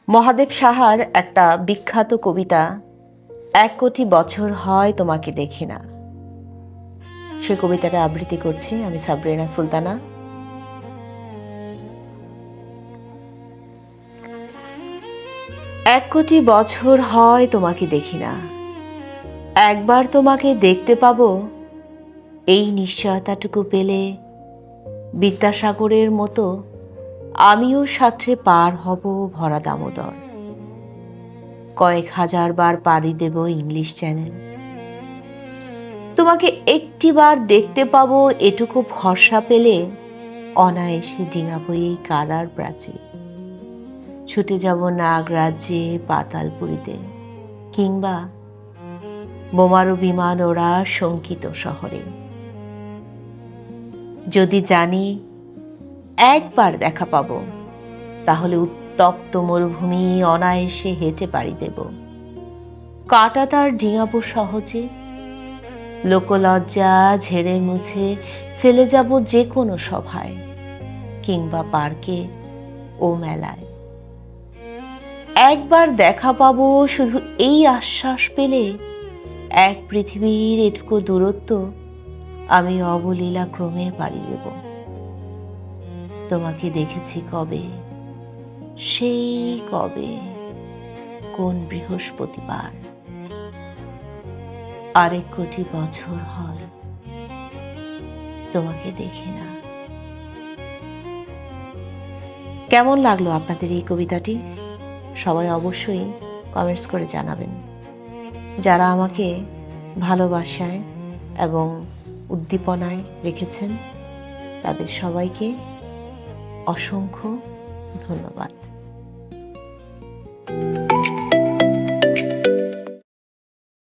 মহাদেব সাহার একটা বিখ্যাত কবিতা, ১ কোটি বছর হয় তোমাকে দেখি না। সে কবিতাটা আবৃত্তি করছি আমি, সাবরিনা সুলতানা। ১ কোটি বছর হয় তোমাকে দেখি না, একবার তোমাকে দেখতে পাবো, এই নিশ্চয়তাটুকু পেলে বিদ্যাসাগরের মতো আমিও সাঁতরে পার হব ভরা দামোদর। কয়েক হাজার বার পাড়ি দেব ইংলিশ চ্যানেল, তোমাকে একটিবার দেখতে পাবো এটুকু ভরসা পেলে অনায়াসে ডিঙাবো এই কারার প্রাচীর। ছুটে যাব নাগরাজ্যে পাতালপুরীতে, কিংবা বোমারু বিমান ওড়া শঙ্কিত শহরে। যদি জানি একবার দেখা পাবো, তাহলে উত্তপ্ত মরুভূমি অনায়াসে হেঁটে পাড়ি দেব। কাটা তার ডিঙাবো সহজে, লোকলজ্জা ঝেড়ে মুছে ফেলে যাব যে কোনো সভায়, কিংবা পার্কে ও মেলায়। একবার দেখা পাবো শুধু এই আশ্বাস পেলে, এক পৃথিবীর এটুকু দূরত্ব আমি অবলীলা ক্রমে পাড়ি দেব। তোমাকে দেখেছি কবে, সেই কবে, কোন বৃহস্পতিবার। ১ কোটি বছর হয় তোমাকে দেখি না। কেমন লাগলো আপনাদের এই কবিতাটি? সবাই অবশ্যই কমেন্টস করে জানাবেন। যারা আমাকে ভালোবাসায় এবং উদ্দীপনায় রেখেছেন, তাদের সবাইকে অসংখ্য ধন্যবাদ।